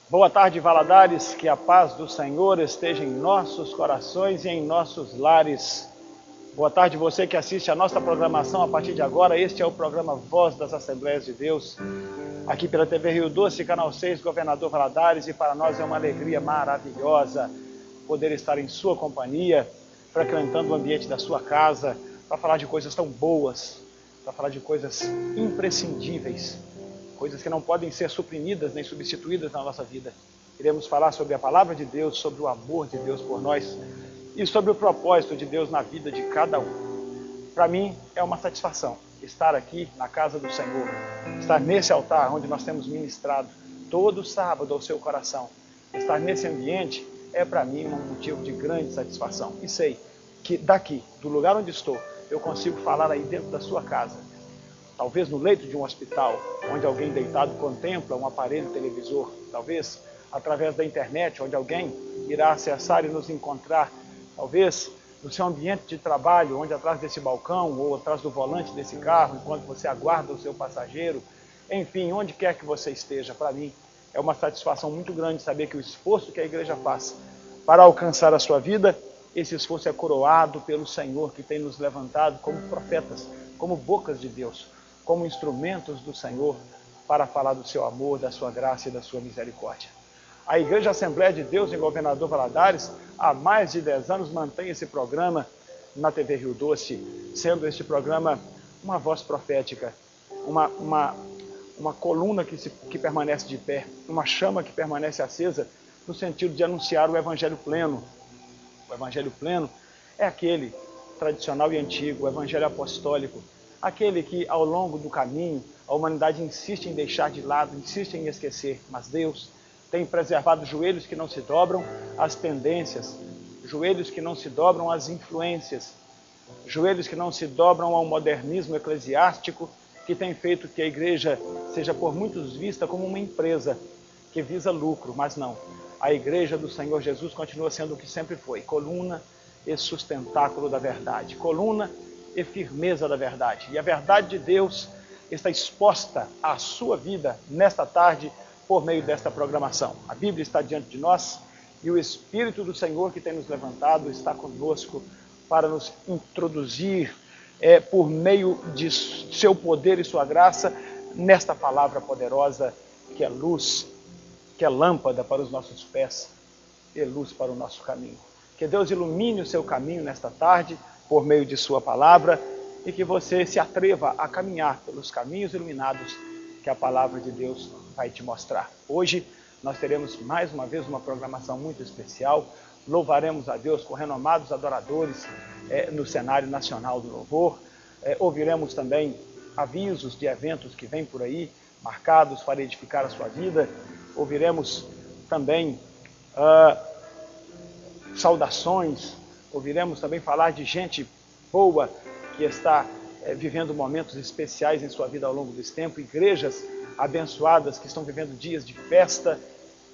Boa tarde, Valadares, que a paz do Senhor esteja em nossos corações e em nossos lares. Boa tarde, você que assiste a nossa programação a partir de agora. Este é o programa Voz das Assembleias de Deus, aqui pela TV Rio Doce, Canal 6, Governador Valadares, e para nós é uma alegria maravilhosa poder estar em sua companhia, frequentando o ambiente da sua casa, para falar de coisas tão boas, para falar de coisas imprescindíveis, coisas que não podem ser suprimidas nem substituídas na nossa vida. Iremos falar sobre a palavra de Deus, sobre o amor de Deus por nós e sobre o propósito de Deus na vida de cada um. Para mim é uma satisfação estar aqui na casa do Senhor, estar nesse altar onde nós temos ministrado todo sábado ao seu coração. Estar nesse ambiente é para mim um motivo de grande satisfação. E sei que daqui, do lugar onde estou, eu consigo falar aí dentro da sua casa. Talvez no leito de um hospital, onde alguém deitado contempla um aparelho televisor. Talvez através da internet, onde alguém irá acessar e nos encontrar. Talvez no seu ambiente de trabalho, onde atrás desse balcão ou atrás do volante desse carro, enquanto você aguarda o seu passageiro. Enfim, onde quer que você esteja, para mim é uma satisfação muito grande saber que o esforço que a igreja faz para alcançar a sua vida, esse esforço é coroado pelo Senhor, que tem nos levantado como profetas, como bocas de Deus, como instrumentos do Senhor para falar do seu amor, da sua graça e da sua misericórdia. A Igreja Assembleia de Deus em Governador Valadares, há mais de 10 anos, mantém esse programa na TV Rio Doce, sendo este programa uma voz profética, uma coluna que permanece de pé, uma chama que permanece acesa, no sentido de anunciar o Evangelho pleno. O Evangelho pleno é aquele tradicional e antigo, o Evangelho apostólico, aquele que ao longo do caminho a humanidade insiste em deixar de lado, insiste em esquecer, mas Deus tem preservado joelhos que não se dobram às tendências, joelhos que não se dobram às influências, joelhos que não se dobram ao modernismo eclesiástico, que tem feito que a igreja seja por muitos vista como uma empresa que visa lucro, mas não. A igreja do Senhor Jesus continua sendo o que sempre foi, coluna e sustentáculo da verdade, coluna e firmeza da verdade. E a verdade de Deus está exposta à sua vida nesta tarde por meio desta programação. A Bíblia está diante de nós e o Espírito do Senhor que tem nos levantado está conosco para nos introduzir por meio de seu poder e sua graça nesta palavra poderosa que é luz, que é lâmpada para os nossos pés e luz para o nosso caminho. Que Deus ilumine o seu caminho nesta tarde por meio de sua palavra e que você se atreva a caminhar pelos caminhos iluminados que a palavra de Deus vai te mostrar. Hoje nós teremos mais uma vez uma programação muito especial. Louvaremos a Deus com renomados adoradores no cenário nacional do louvor. Ouviremos também avisos de eventos que vêm por aí, marcados para edificar a sua vida. Ouviremos também saudações. Ouviremos também falar de gente boa que está vivendo momentos especiais em sua vida ao longo desse tempo, igrejas abençoadas que estão vivendo dias de festa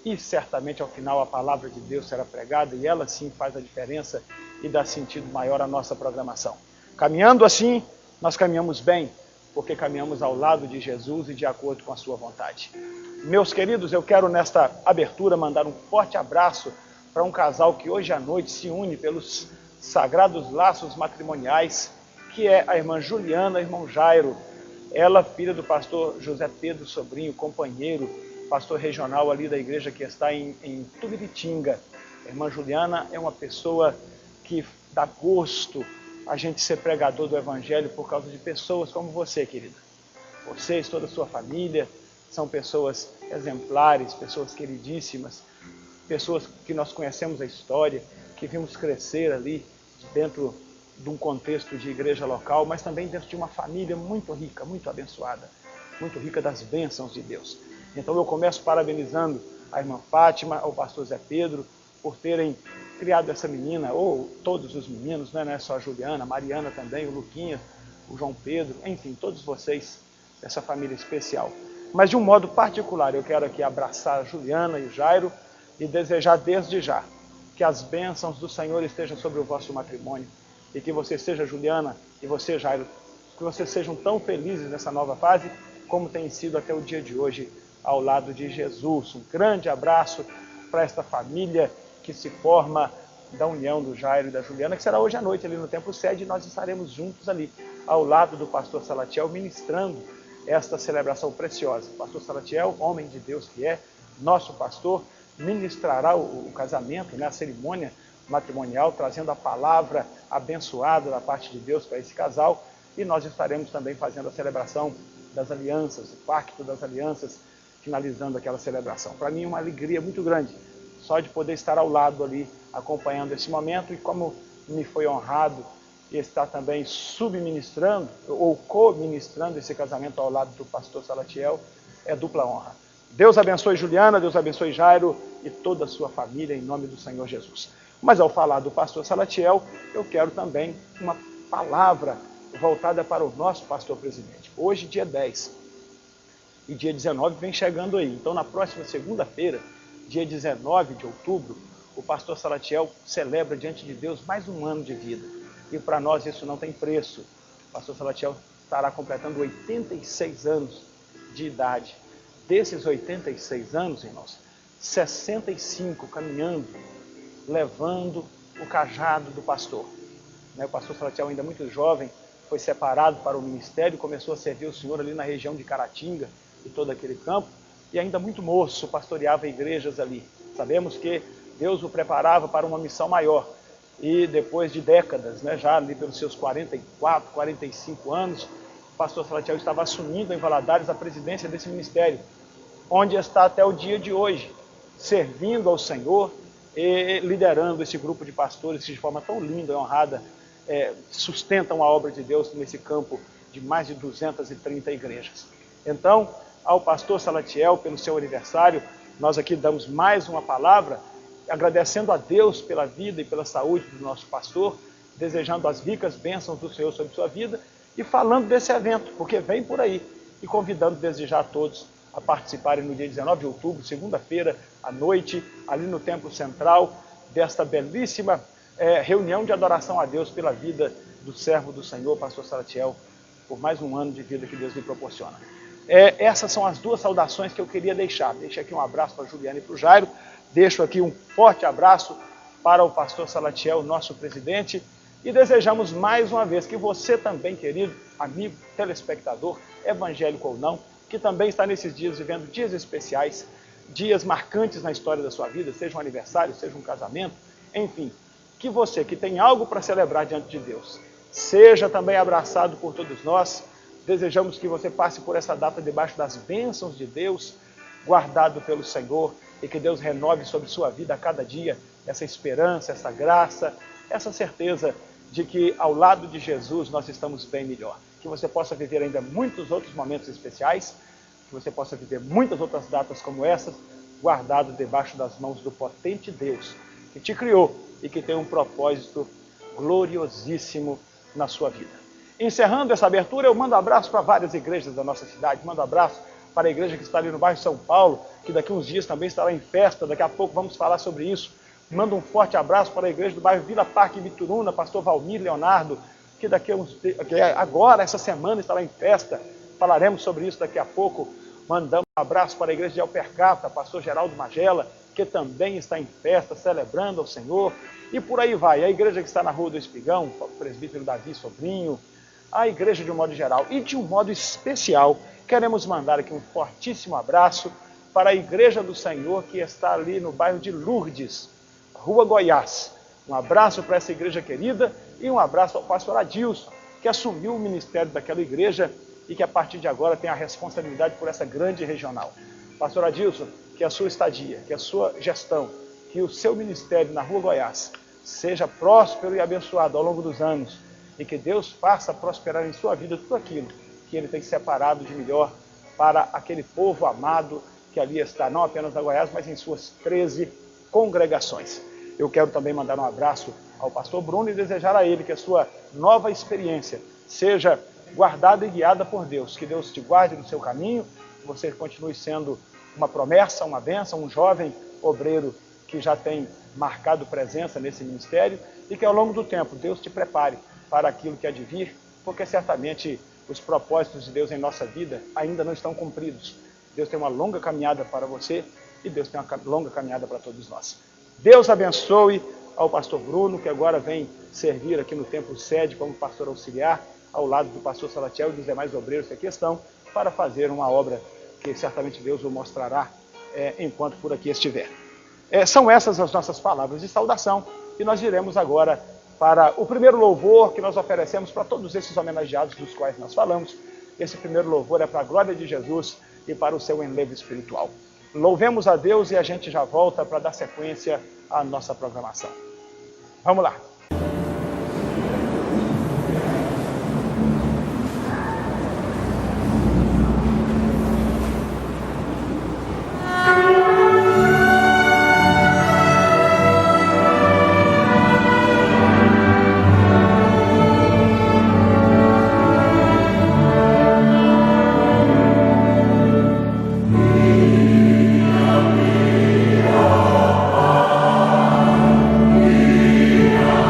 e certamente ao final a palavra de Deus será pregada e ela sim faz a diferença e dá sentido maior à nossa programação. Caminhando assim, nós caminhamos bem, porque caminhamos ao lado de Jesus e de acordo com a sua vontade. Meus queridos, eu quero nesta abertura mandar um forte abraço para um casal que hoje à noite se une pelos sagrados laços matrimoniais, que é a irmã Juliana e o irmão Jairo. Ela, filha do pastor José Pedro Sobrinho, companheiro, pastor regional ali da igreja que está em Tubiritinga. A irmã Juliana é uma pessoa que dá gosto a gente ser pregador do Evangelho por causa de pessoas como você, querida. Vocês, toda a sua família, são pessoas exemplares, pessoas queridíssimas, pessoas que nós conhecemos a história, que vimos crescer ali dentro de um contexto de igreja local, mas também dentro de uma família muito rica, muito abençoada, muito rica das bênçãos de Deus. Então eu começo parabenizando a irmã Fátima, ao pastor Zé Pedro, por terem criado essa menina, ou todos os meninos, não é só a Juliana, a Mariana também, o Luquinha, o João Pedro, enfim, todos vocês, essa família especial. Mas de um modo particular, eu quero aqui abraçar a Juliana e o Jairo e desejar desde já que as bênçãos do Senhor estejam sobre o vosso matrimônio e que você seja, Juliana, e você, Jairo, que vocês sejam tão felizes nessa nova fase como tem sido até o dia de hoje ao lado de Jesus. Um grande abraço para esta família que se forma da união do Jairo e da Juliana, que será hoje à noite ali no Templo Sede, e nós estaremos juntos ali, ao lado do pastor Salatiel, ministrando esta celebração preciosa. O pastor Salatiel, homem de Deus que é, nosso pastor, ministrará o casamento, né, a cerimônia matrimonial, trazendo a palavra abençoada da parte de Deus para esse casal, e nós estaremos também fazendo a celebração das alianças, o pacto das alianças, finalizando aquela celebração. Para mim é uma alegria muito grande, só de poder estar ao lado ali, acompanhando esse momento, e como me foi honrado estar também subministrando ou co-ministrando esse casamento ao lado do pastor Salatiel, é dupla honra. Deus abençoe Juliana, Deus abençoe Jairo e toda a sua família, em nome do Senhor Jesus. Mas ao falar do pastor Salatiel, eu quero também uma palavra voltada para o nosso pastor presidente. Hoje, dia 10 e dia 19 vem chegando aí. Então, na próxima segunda-feira, dia 19 de outubro, o pastor Salatiel celebra diante de Deus mais um ano de vida. E para nós isso não tem preço. O pastor Salatiel estará completando 86 anos de idade. Desses 86 anos, irmãos, 65 caminhando, levando o cajado do pastor. O pastor Salatiel, ainda muito jovem, foi separado para o ministério, começou a servir o Senhor ali na região de Caratinga e todo aquele campo, e ainda muito moço, pastoreava igrejas ali. Sabemos que Deus o preparava para uma missão maior, e depois de décadas, já ali pelos seus 44, 45 anos, o pastor Salatiel estava assumindo em Valadares a presidência desse ministério, onde está até o dia de hoje, servindo ao Senhor e liderando esse grupo de pastores que de forma tão linda e honrada sustentam a obra de Deus nesse campo de mais de 230 igrejas. Então, ao pastor Salatiel, pelo seu aniversário, nós aqui damos mais uma palavra, agradecendo a Deus pela vida e pela saúde do nosso pastor, desejando as ricas bênçãos do Senhor sobre sua vida e falando desse evento, porque vem por aí, e convidando desde já a todos a participarem no dia 19 de outubro, segunda-feira, à noite, ali no Templo Central, desta belíssima reunião de adoração a Deus pela vida do servo do Senhor, pastor Salatiel, por mais um ano de vida que Deus lhe proporciona. Essas são as duas saudações que eu queria deixar. Deixo aqui um abraço para a Juliana e para o Jairo, deixo aqui um forte abraço para o pastor Salatiel, nosso presidente, e desejamos mais uma vez que você também, querido amigo, telespectador, evangélico ou não, que também está nesses dias vivendo dias especiais, dias marcantes na história da sua vida, seja um aniversário, seja um casamento, enfim, que você que tem algo para celebrar diante de Deus, seja também abraçado por todos nós. Desejamos que você passe por essa data debaixo das bênçãos de Deus, guardado pelo Senhor, e que Deus renove sobre sua vida a cada dia essa esperança, essa graça, essa certeza de que ao lado de Jesus nós estamos bem melhor. Que você possa viver ainda muitos outros momentos especiais, que você possa viver muitas outras datas como essas, guardado debaixo das mãos do potente Deus, que te criou e que tem um propósito gloriosíssimo na sua vida. Encerrando essa abertura, eu mando um abraço para várias igrejas da nossa cidade, mando um abraço para a igreja que está ali no bairro São Paulo, que daqui uns dias também estará em festa, daqui a pouco vamos falar sobre isso. Mando um forte abraço para a igreja do bairro Vila Parque Bituruna, pastor Valmir Leonardo, que agora, essa semana, estará em festa, falaremos sobre isso daqui a pouco. Mandamos um abraço para a igreja de Alpercata, pastor Geraldo Magela, que também está em festa, celebrando ao Senhor, e por aí vai. A igreja que está na Rua do Espigão, o presbítero Davi Sobrinho, a igreja de um modo geral, e de um modo especial, queremos mandar aqui um fortíssimo abraço para a igreja do Senhor, que está ali no bairro de Lourdes, Rua Goiás. Um abraço para essa igreja querida e um abraço ao pastor Adilson, que assumiu o ministério daquela igreja e que a partir de agora tem a responsabilidade por essa grande regional. Pastor Adilson, que a sua estadia, que a sua gestão, que o seu ministério na Rua Goiás seja próspero e abençoado ao longo dos anos, e que Deus faça prosperar em sua vida tudo aquilo que Ele tem separado de melhor para aquele povo amado que ali está, não apenas na Goiás, mas em suas 13 congregações. Eu quero também mandar um abraço ao pastor Bruno e desejar a ele que a sua nova experiência seja guardada e guiada por Deus, que Deus te guarde no seu caminho, que você continue sendo uma promessa, uma bênção, um jovem obreiro que já tem marcado presença nesse ministério, e que ao longo do tempo Deus te prepare para aquilo que há de vir, porque certamente os propósitos de Deus em nossa vida ainda não estão cumpridos, Deus tem uma longa caminhada para você e Deus tem uma longa caminhada para todos nós. Deus abençoe ao pastor Bruno, que agora vem servir aqui no Templo Sede como pastor auxiliar, ao lado do pastor Salatiel e dos demais obreiros que aqui estão, para fazer uma obra que certamente Deus o mostrará enquanto por aqui estiver. São essas as nossas palavras de saudação e nós iremos agora para o primeiro louvor que nós oferecemos para todos esses homenageados dos quais nós falamos. Esse primeiro louvor é para a glória de Jesus e para o seu enlevo espiritual. Louvemos a Deus e a gente já volta para dar sequência à nossa programação. Vamos lá. Yeah.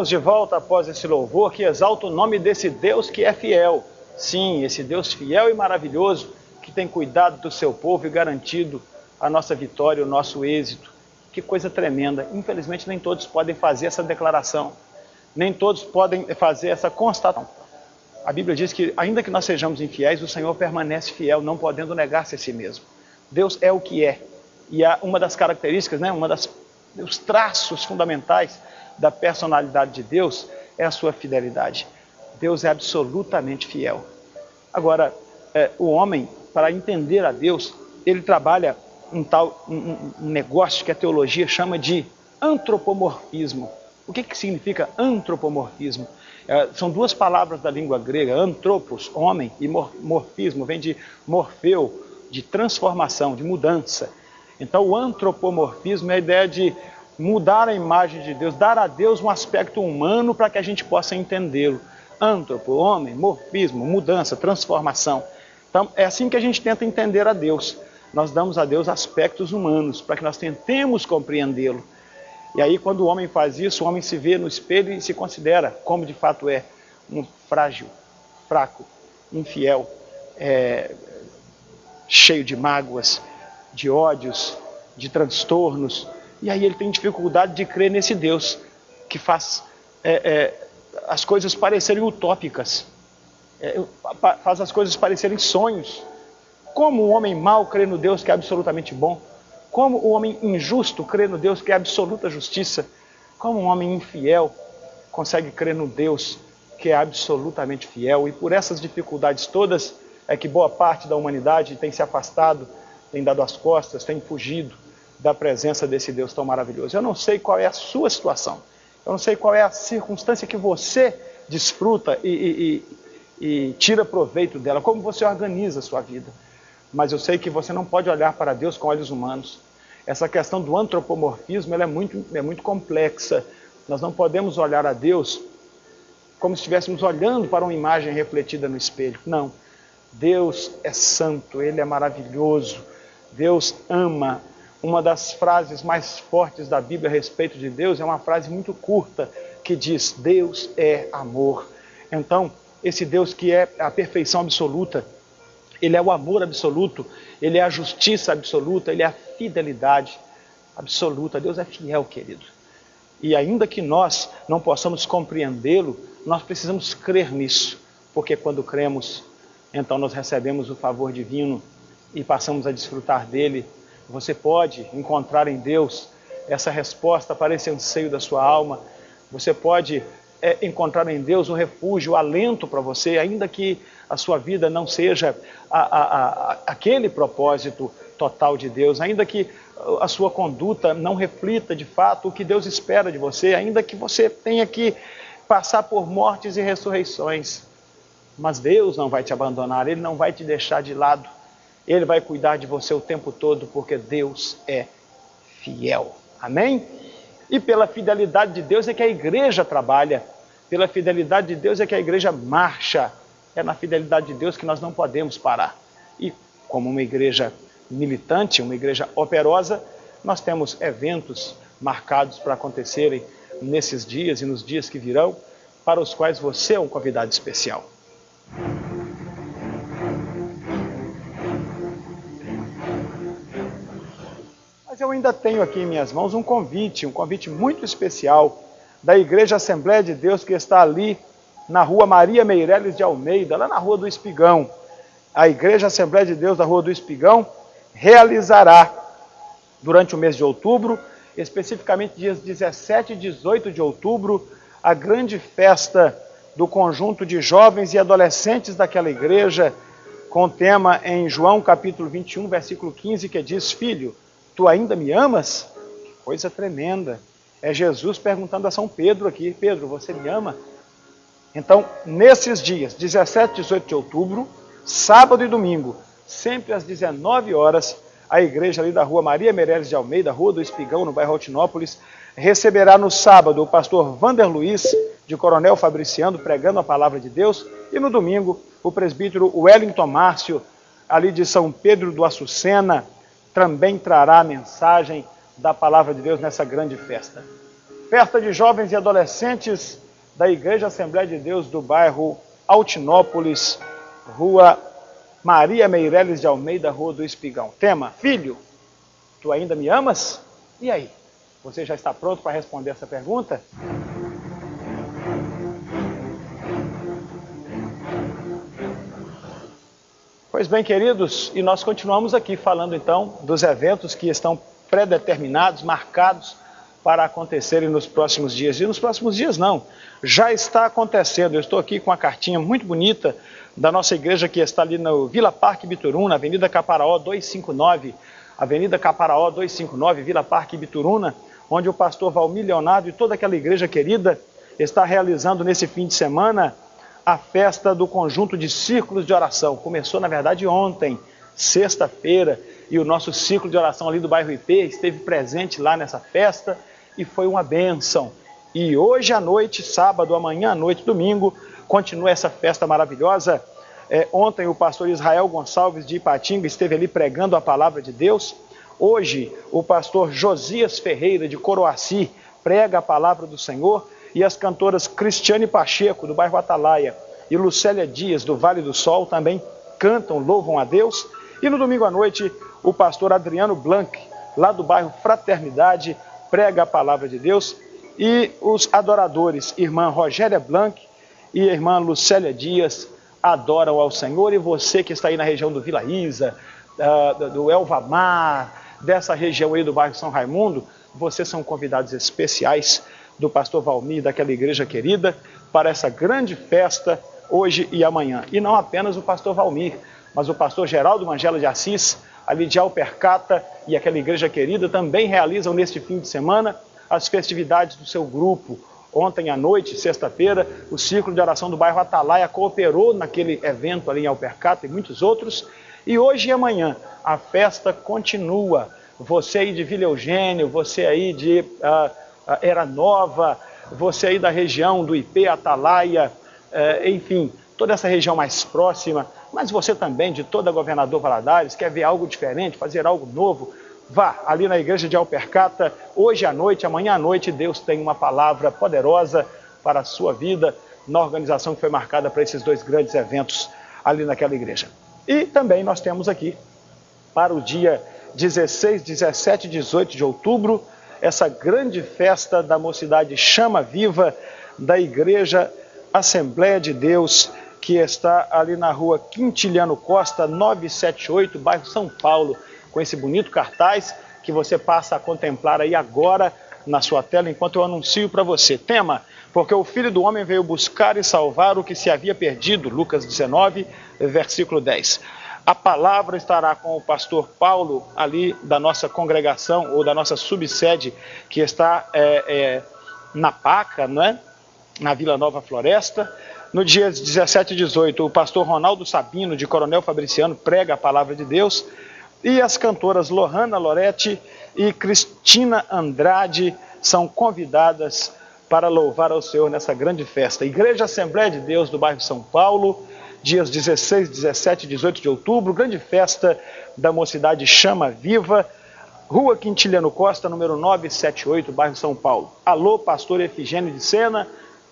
Estamos de volta após esse louvor que exalta o nome desse Deus que é fiel. Sim, esse Deus fiel e maravilhoso que tem cuidado do seu povo e garantido a nossa vitória, o nosso êxito. Que coisa tremenda. Infelizmente nem todos podem fazer essa declaração. Nem todos podem fazer essa constatação. A Bíblia diz que ainda que nós sejamos infiéis, o Senhor permanece fiel, não podendo negar-se a si mesmo. Deus é o que é. E uma das características, os traços fundamentais da personalidade de Deus é a sua fidelidade. Deus é absolutamente fiel. Agora, o homem, para entender a Deus, ele trabalha um negócio que a teologia chama de antropomorfismo. O que significa antropomorfismo? São duas palavras da língua grega, antropos, homem, e morfismo, vem de morfeu, de transformação, de mudança. Então o antropomorfismo é a ideia de mudar a imagem de Deus, dar a Deus um aspecto humano para que a gente possa entendê-lo. Antropo, homem, morfismo, mudança, transformação. Então é assim que a gente tenta entender a Deus. Nós damos a Deus aspectos humanos para que nós tentemos compreendê-lo. E aí quando o homem faz isso, o homem se vê no espelho e se considera, como de fato é, um frágil, fraco, infiel, cheio de mágoas, de ódios, de transtornos. E aí ele tem dificuldade de crer nesse Deus que faz as coisas parecerem utópicas, faz as coisas parecerem sonhos. Como o homem mau crê no Deus que é absolutamente bom? Como o homem injusto crê no Deus que é absoluta justiça? Como um homem infiel consegue crer no Deus que é absolutamente fiel? E por essas dificuldades todas é que boa parte da humanidade tem se afastado, tem dado as costas, tem fugido da presença desse Deus tão maravilhoso. Eu não sei qual é a sua situação, eu não sei qual é a circunstância que você desfruta e tira proveito dela, como você organiza a sua vida. Mas eu sei que você não pode olhar para Deus com olhos humanos. Essa questão do antropomorfismo ela é muito complexa. Nós não podemos olhar a Deus como se estivéssemos olhando para uma imagem refletida no espelho. Não. Deus é santo, Ele é maravilhoso. Deus ama. Uma das frases mais fortes da Bíblia a respeito de Deus é uma frase muito curta que diz: Deus é amor. Então, esse Deus que é a perfeição absoluta, Ele é o amor absoluto, Ele é a justiça absoluta, Ele é a fidelidade absoluta. Deus é fiel, querido. E ainda que nós não possamos compreendê-lo, nós precisamos crer nisso, porque quando cremos, então nós recebemos o favor divino e passamos a desfrutar dele. Você pode encontrar em Deus essa resposta para esse anseio da sua alma. Você pode encontrar em Deus o refúgio, o alento para você, ainda que a sua vida não seja aquele propósito total de Deus, ainda que a sua conduta não reflita de fato o que Deus espera de você, ainda que você tenha que passar por mortes e ressurreições. Mas Deus não vai te abandonar, Ele não vai te deixar de lado. Ele vai cuidar de você o tempo todo, porque Deus é fiel. Amém? E pela fidelidade de Deus é que a igreja trabalha. Pela fidelidade de Deus é que a igreja marcha. É na fidelidade de Deus que nós não podemos parar. E como uma igreja militante, uma igreja operosa, nós temos eventos marcados para acontecerem nesses dias e nos dias que virão, para os quais você é um convidado especial. Mas eu ainda tenho aqui em minhas mãos um convite muito especial da Igreja Assembleia de Deus que está ali na rua Maria Meireles de Almeida, lá na Rua do Espigão. A Igreja Assembleia de Deus da Rua do Espigão realizará durante o mês de outubro, especificamente dias 17 e 18 de outubro, a grande festa do conjunto de jovens e adolescentes daquela igreja, com o tema em João capítulo 21, versículo 15, que diz: Filho, tu ainda me amas? Que coisa tremenda. É Jesus perguntando a São Pedro aqui: Pedro, você me ama? Então, nesses dias, 17 e 18 de outubro, sábado e domingo, sempre às 19 horas, a igreja ali da rua Maria Meireles de Almeida, Rua do Espigão, no bairro Altinópolis, receberá no sábado o pastor Vander Luiz, de Coronel Fabriciano, pregando a palavra de Deus, e no domingo, o presbítero Wellington Márcio, ali de São Pedro do Açucena, também trará a mensagem da palavra de Deus nessa grande festa. Festa de jovens e adolescentes da Igreja Assembleia de Deus do bairro Altinópolis, Rua Maria Meireles de Almeida, Rua do Espigão. Tema: Filho, tu ainda me amas? E aí? Você já está pronto para responder essa pergunta? Pois bem, queridos, e nós continuamos aqui falando então dos eventos que estão predeterminados, marcados para acontecerem nos próximos dias. E nos próximos dias não, já está acontecendo. Eu estou aqui com uma cartinha muito bonita da nossa igreja que está ali no Vila Parque Bituruna, Avenida Caparaó 259, Avenida Caparaó 259, Vila Parque Bituruna, onde o pastor Valmir Leonardo e toda aquela igreja querida está realizando nesse fim de semana a festa do conjunto de círculos de oração. Começou, na verdade, ontem, sexta-feira, e o nosso círculo de oração ali do bairro IP esteve presente lá nessa festa e foi uma bênção. E hoje à noite, sábado, amanhã à noite, domingo, continua essa festa maravilhosa. Ontem o pastor Israel Gonçalves de Ipatinga esteve ali pregando a palavra de Deus. Hoje o pastor Josias Ferreira de Coroaci prega a palavra do Senhor. E as cantoras Cristiane Pacheco, do bairro Atalaia, e Lucélia Dias, do Vale do Sol, também cantam, louvam a Deus. E no domingo à noite, o pastor Adriano Blanc, lá do bairro Fraternidade, prega a palavra de Deus. E os adoradores, irmã Rogéria Blanc e irmã Lucélia Dias, adoram ao Senhor. E você que está aí na região do Vila Isa, do Elvamar, dessa região aí do bairro São Raimundo, vocês são convidados especiais do pastor Valmir, daquela igreja querida, para essa grande festa hoje e amanhã. E não apenas o pastor Valmir, mas o pastor Geraldo Mangela de Assis, ali de Alpercata, e aquela igreja querida também realizam neste fim de semana as festividades do seu grupo. Ontem à noite, sexta-feira, o Círculo de Oração do bairro Atalaia cooperou naquele evento ali em Alpercata e muitos outros. E hoje e amanhã a festa continua. Você aí de Vila Eugênio, você aí de Era Nova, você aí da região do IP, Atalaia, enfim, toda essa região mais próxima, mas você também de toda a Governador Valadares, quer ver algo diferente, fazer algo novo, vá ali na igreja de Alpercata, hoje à noite, amanhã à noite, Deus tem uma palavra poderosa para a sua vida, na organização que foi marcada para esses dois grandes eventos ali naquela igreja. E também nós temos aqui, para o dia 16, 17 e 18 de outubro, essa grande festa da mocidade Chama Viva da Igreja Assembleia de Deus, que está ali na rua Quintiliano Costa, 978, bairro São Paulo, com esse bonito cartaz que você passa a contemplar aí agora na sua tela, enquanto eu anuncio para você. Tema: porque o Filho do Homem veio buscar e salvar o que se havia perdido, Lucas 19, versículo 10. A palavra estará com o pastor Paulo, ali da nossa congregação, ou da nossa subsede, que está na Paca, né? Na Vila Nova Floresta. No dia 17 e 18, o pastor Ronaldo Sabino, de Coronel Fabriciano, prega a palavra de Deus. E as cantoras Lohana Loretti e Cristina Andrade são convidadas para louvar ao Senhor nessa grande festa. Igreja Assembleia de Deus do bairro São Paulo, dias 16, 17 e 18 de outubro, grande festa da mocidade Chama Viva, Rua Quintiliano Costa, número 978, bairro São Paulo. Alô, pastor Efigênio de Sena,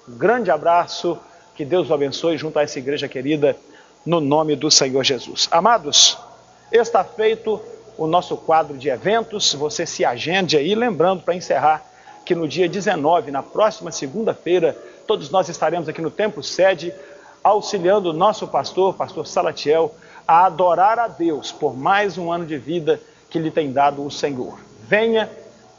um grande abraço, que Deus o abençoe junto a essa igreja querida, no nome do Senhor Jesus. Amados, está feito o nosso quadro de eventos, você se agende aí, lembrando para encerrar que no dia 19, na próxima segunda-feira, todos nós estaremos aqui no Templo Sede, auxiliando o nosso pastor Salatiel, a adorar a Deus por mais um ano de vida que lhe tem dado o Senhor. Venha,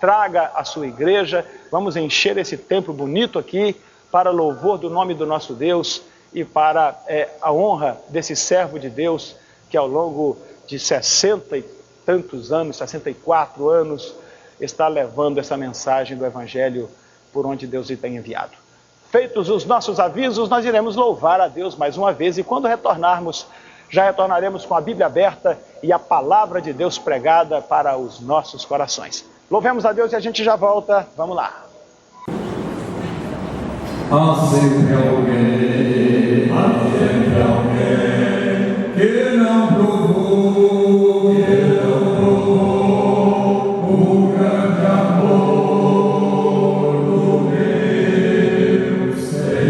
traga a sua igreja, vamos encher esse templo bonito aqui, para louvor do nome do nosso Deus e para a honra desse servo de Deus, que ao longo de 60 e tantos anos, 64 anos, está levando essa mensagem do Evangelho por onde Deus lhe tem enviado. Feitos os nossos avisos, nós iremos louvar a Deus mais uma vez, e quando retornarmos, já retornaremos com a Bíblia aberta e a palavra de Deus pregada para os nossos corações. Louvemos a Deus e a gente já volta. Vamos lá. Há sempre alguém que não provou o grande amor do meu Senhor.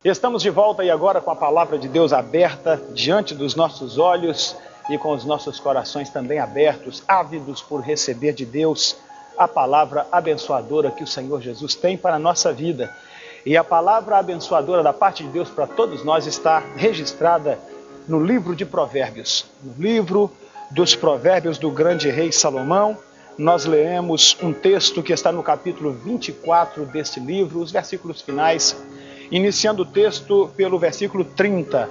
Estamos de volta e agora com a palavra de Deus aberta diante dos nossos olhos e com os nossos corações também abertos, ávidos por receber de Deus a palavra abençoadora que o Senhor Jesus tem para a nossa vida. E a palavra abençoadora da parte de Deus para todos nós está registrada no livro de Provérbios. No livro dos Provérbios do grande rei Salomão, nós leemos um texto que está no capítulo 24 deste livro, os versículos finais, iniciando o texto pelo versículo 30.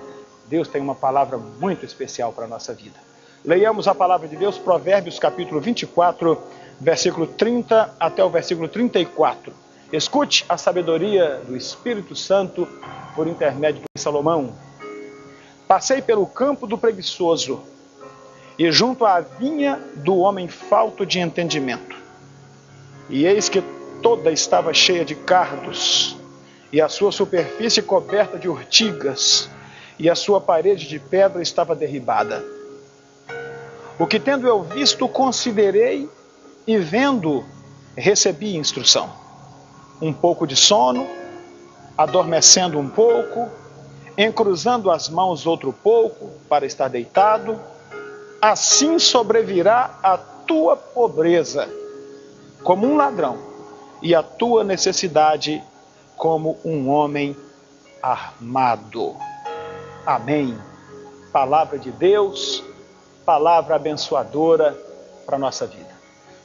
Deus tem uma palavra muito especial para a nossa vida. Leiamos a palavra de Deus, Provérbios capítulo 24, versículo 30 até o versículo 34. Escute a sabedoria do Espírito Santo por intermédio de Salomão. Passei pelo campo do preguiçoso e junto à vinha do homem falto de entendimento. E eis que toda estava cheia de cardos, e a sua superfície coberta de urtigas, e a sua parede de pedra estava derribada. O que tendo eu visto, considerei, e vendo, recebi instrução. Um pouco de sono, adormecendo um pouco, encruzando as mãos outro pouco, para estar deitado, assim sobrevirá a tua pobreza, como um ladrão, e a tua necessidade, como um homem armado. Amém. Palavra de Deus, palavra abençoadora para a nossa vida.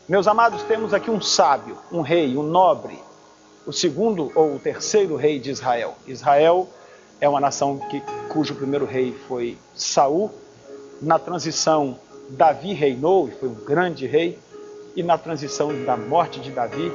Meus amados, temos aqui um sábio, um rei, um nobre, o segundo ou o terceiro rei de Israel. Israel é uma nação cujo primeiro rei foi Saul. Na transição, Davi reinou e foi um grande rei. E na transição da morte de Davi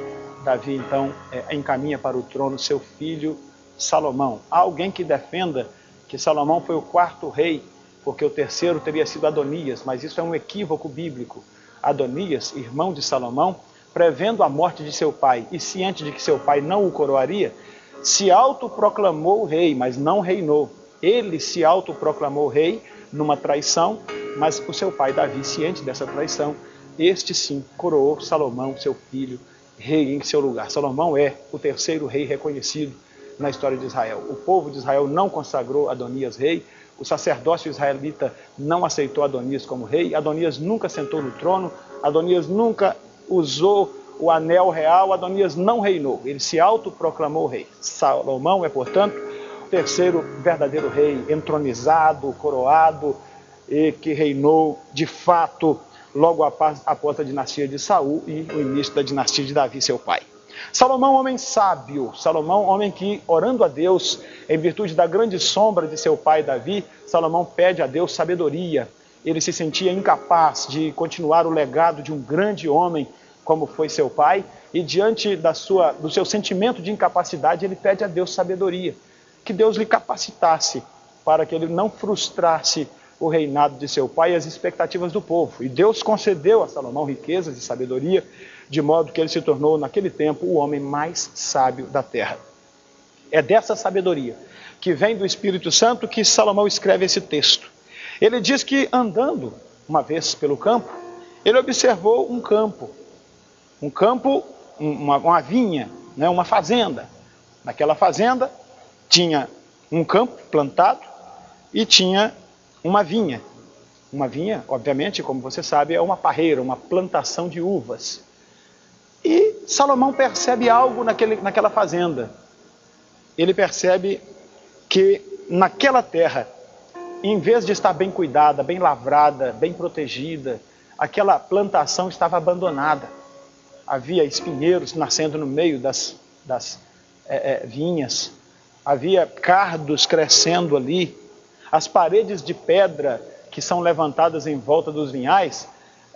então encaminha para o trono seu filho Salomão. Há alguém que defenda que Salomão foi o quarto rei, porque o terceiro teria sido Adonias, mas isso é um equívoco bíblico. Adonias, irmão de Salomão, prevendo a morte de seu pai e ciente de que seu pai não o coroaria, se autoproclamou rei, mas não reinou. Ele se autoproclamou rei numa traição, mas o seu pai Davi, ciente dessa traição, este sim coroou Salomão, seu filho, rei em seu lugar. Salomão é o terceiro rei reconhecido na história de Israel. O povo de Israel não consagrou Adonias rei, o sacerdócio israelita não aceitou Adonias como rei, Adonias nunca sentou no trono, Adonias nunca usou o anel real, Adonias não reinou, ele se autoproclamou rei. Salomão é, portanto, o terceiro verdadeiro rei, entronizado, coroado, e que reinou de fato logo após a dinastia de Saul e o início da dinastia de Davi, seu pai. Salomão, homem sábio, Salomão, homem que, orando a Deus, em virtude da grande sombra de seu pai Davi, Salomão pede a Deus sabedoria. Ele se sentia incapaz de continuar o legado de um grande homem, como foi seu pai, e diante do seu sentimento de incapacidade, ele pede a Deus sabedoria, que Deus lhe capacitasse para que ele não frustrasse o reinado de seu pai e as expectativas do povo. E Deus concedeu a Salomão riquezas e sabedoria, de modo que ele se tornou, naquele tempo, o homem mais sábio da terra. É dessa sabedoria, que vem do Espírito Santo, que Salomão escreve esse texto. Ele diz que, andando uma vez pelo campo, ele observou um campo, uma vinha, né, uma fazenda. Naquela fazenda tinha um campo plantado e tinha uma vinha. Uma vinha, obviamente, como você sabe, é uma parreira, uma plantação de uvas. E Salomão percebe algo naquela fazenda. Ele percebe que naquela terra, em vez de estar bem cuidada, bem lavrada, bem protegida, aquela plantação estava abandonada. Havia espinheiros nascendo no meio das vinhas, havia cardos crescendo ali, as paredes de pedra que são levantadas em volta dos vinhais,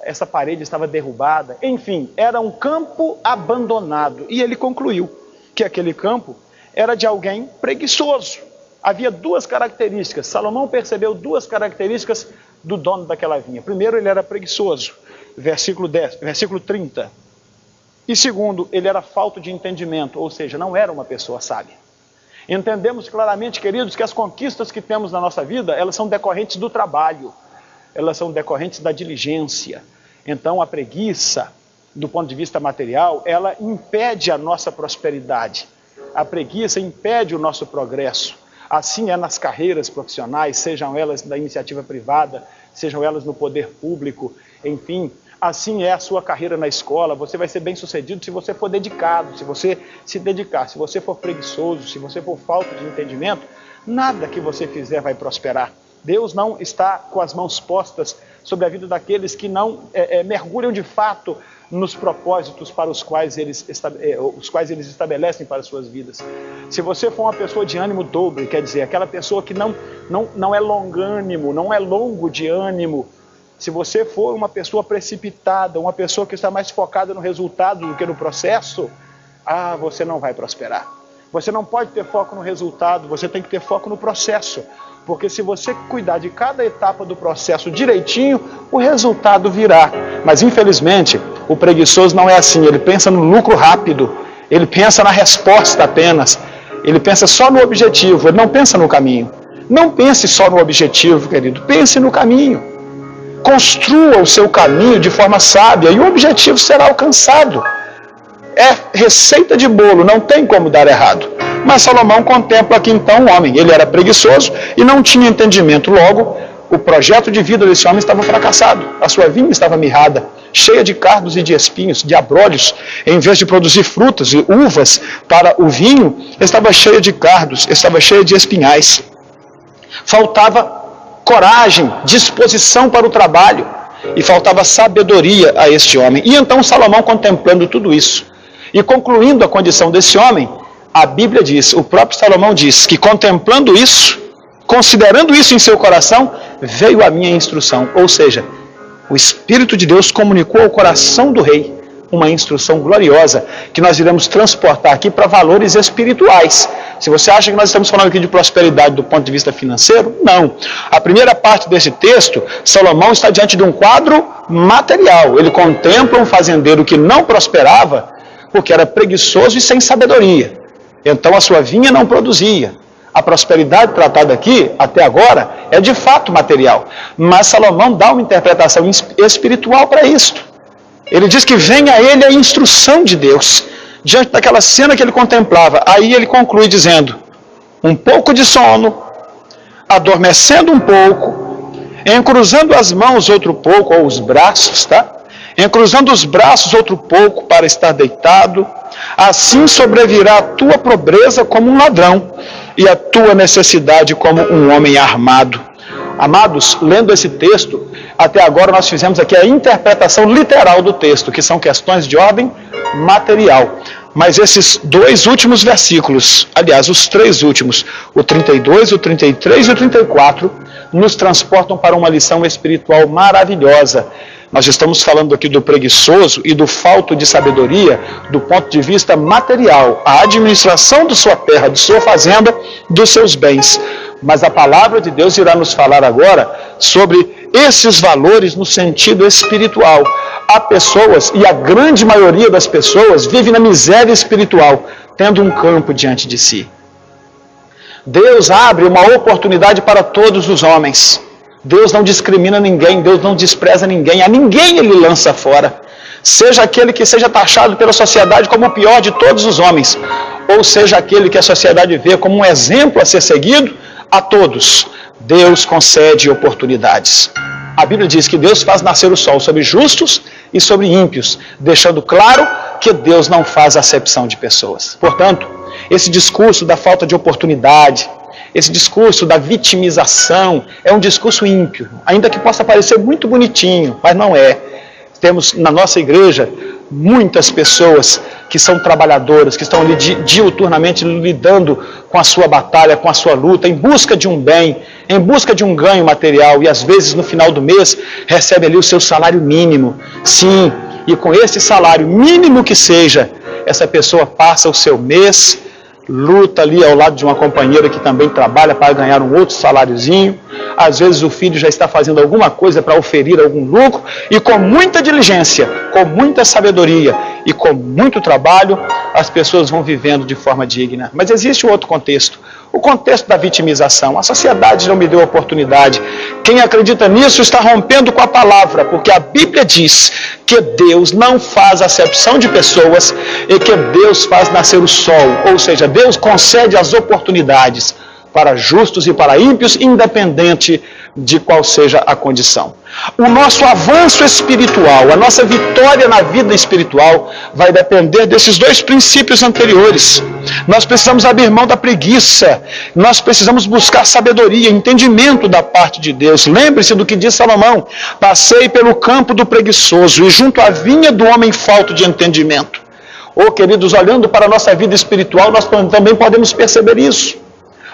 essa parede estava derrubada. Enfim, era um campo abandonado. E ele concluiu que aquele campo era de alguém preguiçoso. Havia duas características. Salomão percebeu duas características do dono daquela vinha. Primeiro, ele era preguiçoso, versículo 30. E segundo, ele era falto de entendimento, ou seja, não era uma pessoa sábia. Entendemos claramente, queridos, que as conquistas que temos na nossa vida, elas são decorrentes do trabalho, elas são decorrentes da diligência. Então, a preguiça, do ponto de vista material, ela impede a nossa prosperidade. A preguiça impede o nosso progresso. Assim é nas carreiras profissionais, sejam elas da iniciativa privada, sejam elas no poder público, enfim. Assim é a sua carreira na escola. Você vai ser bem sucedido se você for dedicado, se você se dedicar. Se você for preguiçoso, se você for falta de entendimento, nada que você fizer vai prosperar. Deus não está com as mãos postas sobre a vida daqueles que não mergulham de fato nos propósitos para os quais eles estabelecem para as suas vidas. Se você for uma pessoa de ânimo dobre, quer dizer, aquela pessoa que não é longânimo, não é longo de ânimo, se você for uma pessoa precipitada, uma pessoa que está mais focada no resultado do que no processo, você não vai prosperar. Você não pode ter foco no resultado, você tem que ter foco no processo. Porque se você cuidar de cada etapa do processo direitinho, o resultado virá. Mas infelizmente, o preguiçoso não é assim. Ele pensa no lucro rápido, ele pensa na resposta apenas. Ele pensa só no objetivo, ele não pensa no caminho. Não pense só no objetivo, querido, pense no caminho. Construa o seu caminho de forma sábia e o objetivo será alcançado. É receita de bolo, não tem como dar errado. Mas Salomão contempla aqui então um homem. Ele era preguiçoso e não tinha entendimento. Logo, o projeto de vida desse homem estava fracassado. A sua vinha estava mirrada, cheia de cardos e de espinhos, de abrolhos. Em vez de produzir frutas e uvas para o vinho, estava cheia de cardos, estava cheia de espinhais. Faltava coragem, disposição para o trabalho. E faltava sabedoria a este homem. E então Salomão, contemplando tudo isso e concluindo a condição desse homem, a Bíblia diz, o próprio Salomão diz, que contemplando isso, considerando isso em seu coração, veio a minha instrução. Ou seja, o Espírito de Deus comunicou ao coração do rei uma instrução gloriosa, que nós iremos transportar aqui para valores espirituais. Se você acha que nós estamos falando aqui de prosperidade do ponto de vista financeiro, não. A primeira parte desse texto, Salomão está diante de um quadro material. Ele contempla um fazendeiro que não prosperava, porque era preguiçoso e sem sabedoria. Então a sua vinha não produzia. A prosperidade tratada aqui, até agora, é de fato material. Mas Salomão dá uma interpretação espiritual para isto. Ele diz que vem a ele a instrução de Deus, diante daquela cena que ele contemplava. Aí ele conclui dizendo, um pouco de sono, adormecendo um pouco, encruzando as mãos outro pouco, ou os braços, tá? Encruzando os braços outro pouco para estar deitado, assim sobrevirá a tua pobreza como um ladrão, e a tua necessidade como um homem armado. Amados, lendo esse texto, até agora nós fizemos aqui a interpretação literal do texto, que são questões de ordem material. Mas esses dois últimos versículos, aliás, os três últimos, o 32, o 33 e o 34, nos transportam para uma lição espiritual maravilhosa. Nós estamos falando aqui do preguiçoso e do falto de sabedoria do ponto de vista material, a administração de sua terra, de sua fazenda, dos seus bens. Mas a palavra de Deus irá nos falar agora sobre esses valores no sentido espiritual. Há pessoas, e a grande maioria das pessoas, vive na miséria espiritual, tendo um campo diante de si. Deus abre uma oportunidade para todos os homens. Deus não discrimina ninguém, Deus não despreza ninguém, a ninguém ele lança fora. Seja aquele que seja taxado pela sociedade como o pior de todos os homens, ou seja aquele que a sociedade vê como um exemplo a ser seguido, a todos Deus concede oportunidades. A Bíblia diz que Deus faz nascer o sol sobre justos e sobre ímpios, deixando claro que Deus não faz acepção de pessoas. Portanto, esse discurso da falta de oportunidade, esse discurso da vitimização é um discurso ímpio, ainda que possa parecer muito bonitinho, mas não é. Temos na nossa igreja muitas pessoas que são trabalhadoras, que estão ali diuturnamente lidando com a sua batalha, com a sua luta, em busca de um bem, em busca de um ganho material, e às vezes no final do mês recebe ali o seu salário mínimo. Sim, e com esse salário mínimo que seja, essa pessoa passa o seu mês, luta ali ao lado de uma companheira que também trabalha para ganhar um outro saláriozinho. Às vezes o filho já está fazendo alguma coisa para oferir algum lucro, e com muita diligência, com muita sabedoria e com muito trabalho, as pessoas vão vivendo de forma digna. Mas existe um outro contexto, o contexto da vitimização. A sociedade não me deu oportunidade. Quem acredita nisso está rompendo com a palavra, porque a Bíblia diz que Deus não faz acepção de pessoas e que Deus faz nascer o sol, ou seja, Deus concede as oportunidades. para justos e para ímpios, independente de qual seja a condição. O nosso avanço espiritual, a nossa vitória na vida espiritual vai depender desses dois princípios anteriores. Nós precisamos abrir mão da preguiça, nós precisamos buscar sabedoria, entendimento da parte de Deus. Lembre-se do que diz Salomão: passei pelo campo do preguiçoso e junto à vinha do homem falto de entendimento. Oh, queridos, olhando para a nossa vida espiritual, nós também podemos perceber isso.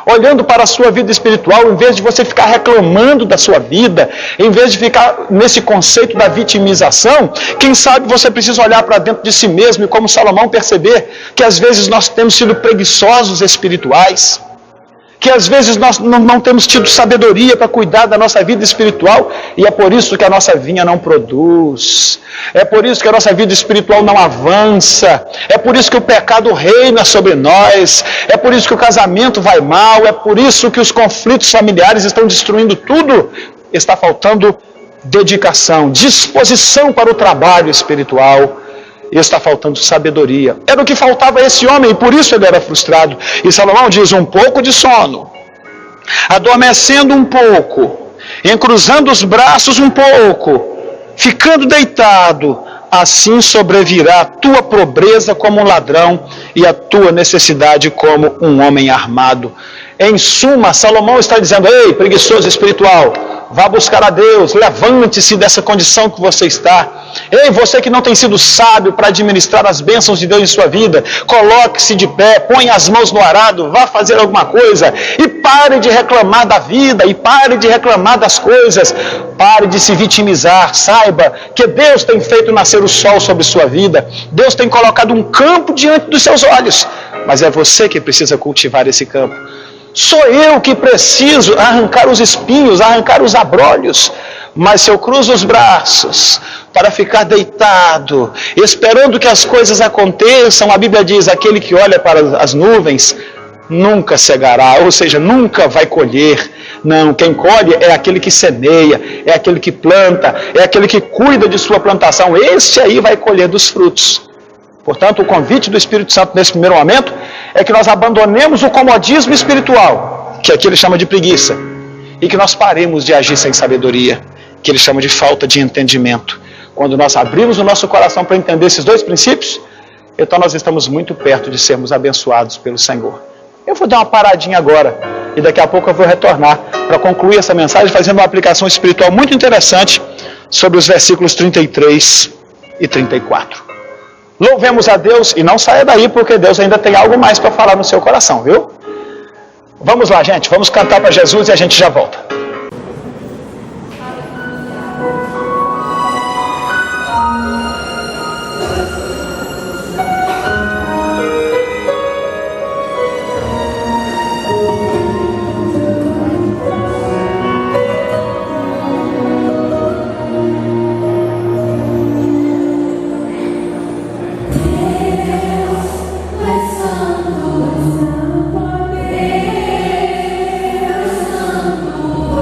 Olhando para a sua vida espiritual, em vez de você ficar reclamando da sua vida, em vez de ficar nesse conceito da vitimização, quem sabe você precisa olhar para dentro de si mesmo e, como Salomão, perceber que às vezes nós temos sido preguiçosos espirituais, que às vezes nós não temos tido sabedoria para cuidar da nossa vida espiritual, e é por isso que a nossa vinha não produz, é por isso que a nossa vida espiritual não avança, é por isso que o pecado reina sobre nós, é por isso que o casamento vai mal, é por isso que os conflitos familiares estão destruindo tudo. Está faltando dedicação, disposição para o trabalho espiritual. E está faltando sabedoria. Era o que faltava a esse homem, e por isso ele era frustrado. E Salomão diz: um pouco de sono, adormecendo um pouco, encruzando os braços um pouco, ficando deitado, assim sobrevirá a tua pobreza como um ladrão e a tua necessidade como um homem armado. Em suma, Salomão está dizendo: ei, preguiçoso espiritual, vá buscar a Deus, levante-se dessa condição que você está. Ei, você que não tem sido sábio para administrar as bênçãos de Deus em sua vida, coloque-se de pé, põe as mãos no arado, vá fazer alguma coisa e pare de reclamar da vida, e pare de reclamar das coisas, pare de se vitimizar. Saiba que Deus tem feito nascer o sol sobre sua vida, Deus tem colocado um campo diante dos seus olhos, mas é você que precisa cultivar esse campo. Sou eu que preciso arrancar os espinhos, arrancar os abrolhos. Mas se eu cruzo os braços para ficar deitado, esperando que as coisas aconteçam, a Bíblia diz: aquele que olha para as nuvens nunca cegará, ou seja, nunca vai colher. Não, quem colhe é aquele que semeia, é aquele que planta, é aquele que cuida de sua plantação. Esse aí vai colher dos frutos. Portanto, o convite do Espírito Santo nesse primeiro momento é que nós abandonemos o comodismo espiritual, que aqui ele chama de preguiça, e que nós paremos de agir sem sabedoria, que ele chama de falta de entendimento. Quando nós abrimos o nosso coração para entender esses dois princípios, então nós estamos muito perto de sermos abençoados pelo Senhor. Eu vou dar uma paradinha agora, e daqui a pouco eu vou retornar para concluir essa mensagem fazendo uma aplicação espiritual muito interessante sobre os versículos 33 e 34. Louvemos a Deus e não saia daí, porque Deus ainda tem algo mais para falar no seu coração, viu? Vamos lá, gente, vamos cantar para Jesus e a gente já volta. Santo,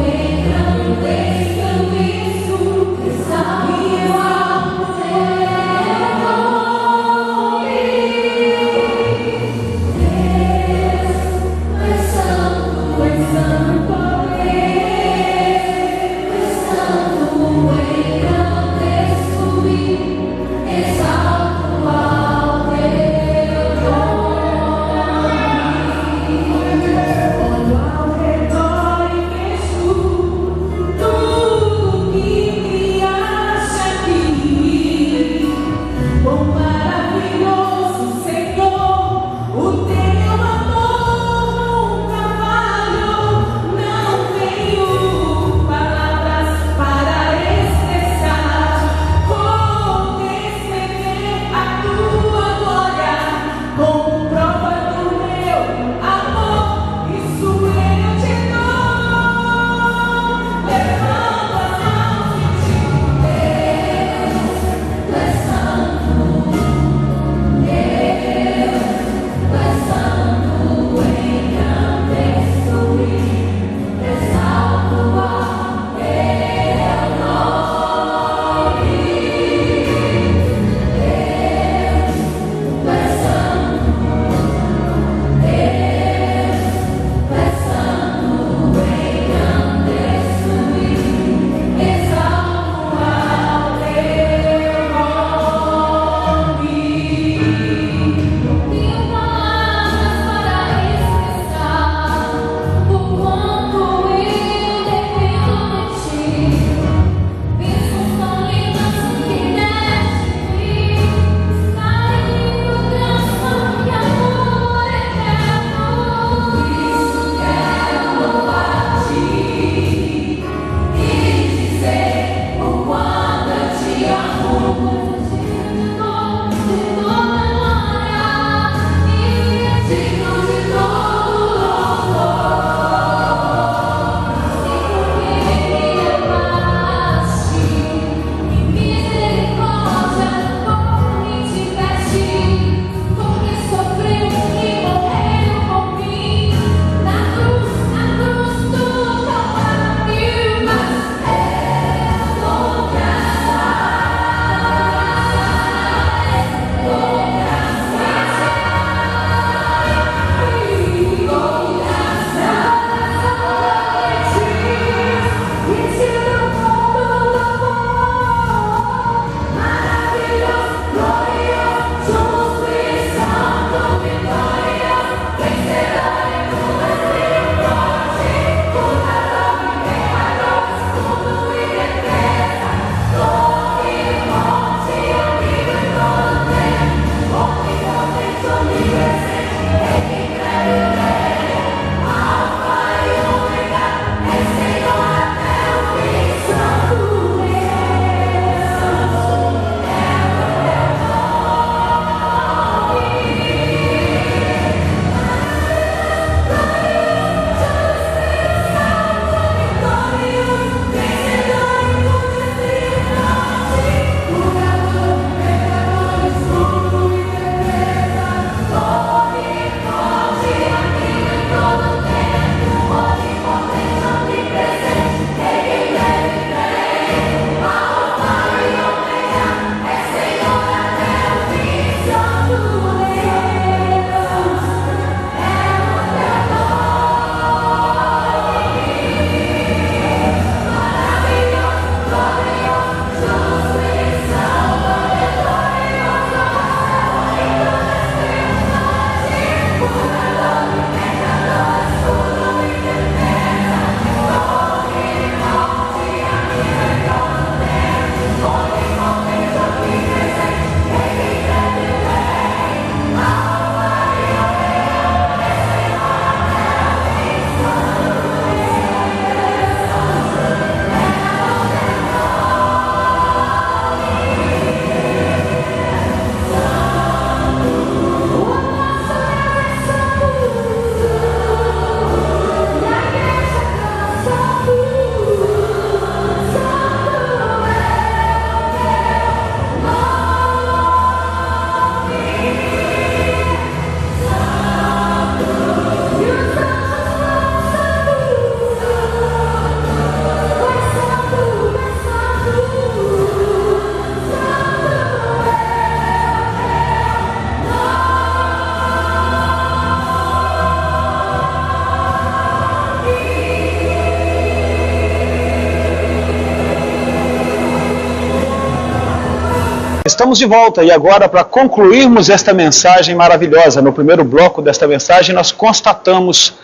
Estamos de volta e agora, para concluirmos esta mensagem maravilhosa, no primeiro bloco desta mensagem nós constatamos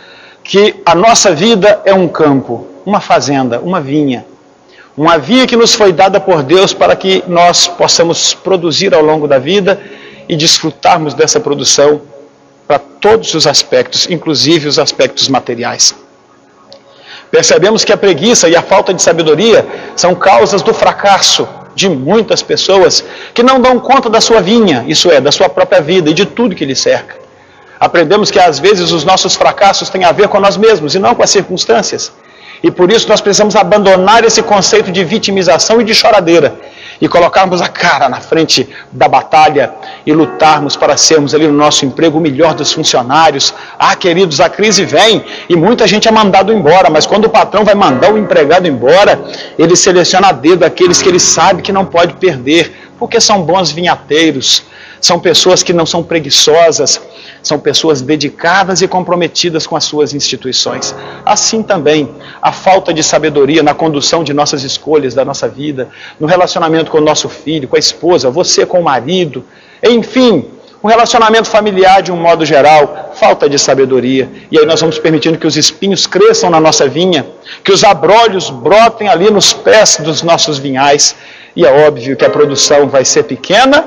que a nossa vida é um campo, uma fazenda, uma vinha que nos foi dada por Deus para que nós possamos produzir ao longo da vida e desfrutarmos dessa produção para todos os aspectos, inclusive os aspectos materiais. Percebemos que a preguiça e a falta de sabedoria são causas do fracasso de muitas pessoas que não dão conta da sua vinha, isso é, da sua própria vida e de tudo que lhe cerca. Aprendemos que às vezes os nossos fracassos têm a ver com nós mesmos e não com as circunstâncias. E por isso nós precisamos abandonar esse conceito de vitimização e de choradeira e colocarmos a cara na frente da batalha e lutarmos para sermos ali no nosso emprego o melhor dos funcionários. Queridos, a crise vem e muita gente é mandado embora, mas quando o patrão vai mandar o empregado embora, ele seleciona a dedo aqueles que ele sabe que não pode perder, porque são bons vinhateiros, são pessoas que não são preguiçosas, são pessoas dedicadas e comprometidas com as suas instituições. Assim também, a falta de sabedoria na condução de nossas escolhas, da nossa vida, no relacionamento com o nosso filho, com a esposa, você com o marido, enfim, o relacionamento familiar de um modo geral, falta de sabedoria. E aí nós vamos permitindo que os espinhos cresçam na nossa vinha, que os abrolhos brotem ali nos pés dos nossos vinhais, e é óbvio que a produção vai ser pequena,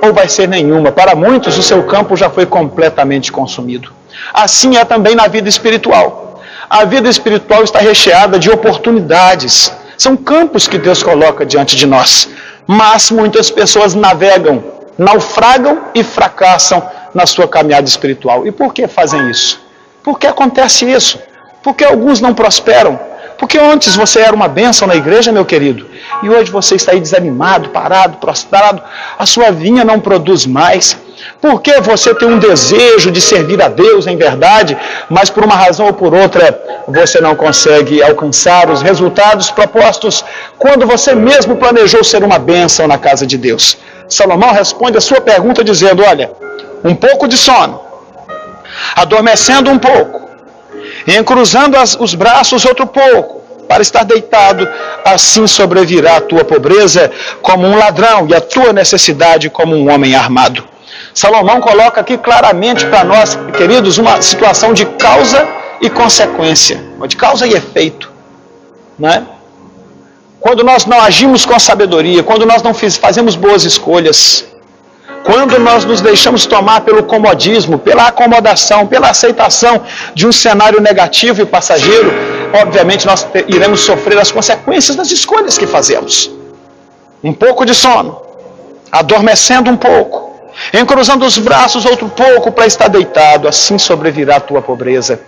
ou vai ser nenhuma. Para muitos, o seu campo já foi completamente consumido. Assim é também na vida espiritual. A vida espiritual está recheada de oportunidades. São campos que Deus coloca diante de nós. Mas muitas pessoas navegam, naufragam e fracassam na sua caminhada espiritual. E por que fazem isso? Por que acontece isso? Porque alguns não prosperam. Porque antes você era uma bênção na igreja, meu querido, e hoje você está aí desanimado, parado, prostrado, a sua vinha não produz mais. Porque você tem um desejo de servir a Deus em verdade, mas por uma razão ou por outra você não consegue alcançar os resultados propostos quando você mesmo planejou ser uma bênção na casa de Deus. Salomão responde a sua pergunta dizendo, olha, um pouco de sono, adormecendo um pouco, e cruzando os braços outro pouco, para estar deitado, assim sobrevirá a tua pobreza como um ladrão e a tua necessidade como um homem armado. Salomão coloca aqui claramente para nós, queridos, uma situação de causa e consequência, de causa e efeito, não é? Quando nós não agimos com sabedoria, quando nós não fazemos boas escolhas, quando nós nos deixamos tomar pelo comodismo, pela acomodação, pela aceitação de um cenário negativo e passageiro, obviamente nós iremos sofrer as consequências das escolhas que fazemos. Um pouco de sono, adormecendo um pouco, encruzando os braços outro pouco para estar deitado, assim sobrevirá a tua pobreza,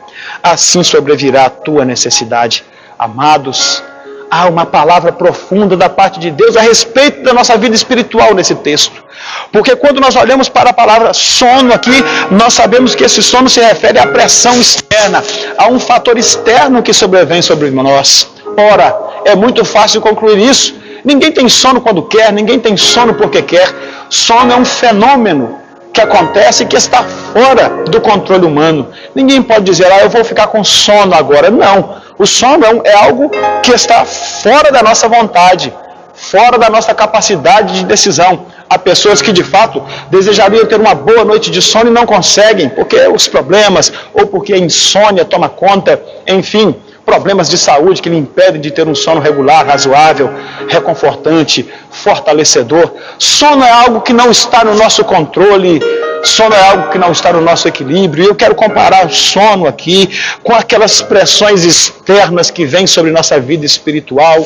assim sobrevirá a tua necessidade. Amados, há uma palavra profunda da parte de Deus a respeito da nossa vida espiritual nesse texto. Porque quando nós olhamos para a palavra sono aqui, nós sabemos que esse sono se refere à pressão externa, a um fator externo que sobrevém sobre nós. Ora, é muito fácil concluir isso. Ninguém tem sono quando quer, ninguém tem sono porque quer. Sono é um fenômeno que acontece e que está fora do controle humano. Ninguém pode dizer, eu vou ficar com sono agora. Não, o sono é algo que está fora da nossa vontade, fora da nossa capacidade de decisão. Há pessoas que de fato desejariam ter uma boa noite de sono e não conseguem, porque os problemas, ou porque a insônia toma conta, enfim, problemas de saúde que lhe impedem de ter um sono regular, razoável, reconfortante, fortalecedor. Sono é algo que não está no nosso controle, sono é algo que não está no nosso equilíbrio. E eu quero comparar o sono aqui com aquelas pressões externas que vêm sobre nossa vida espiritual,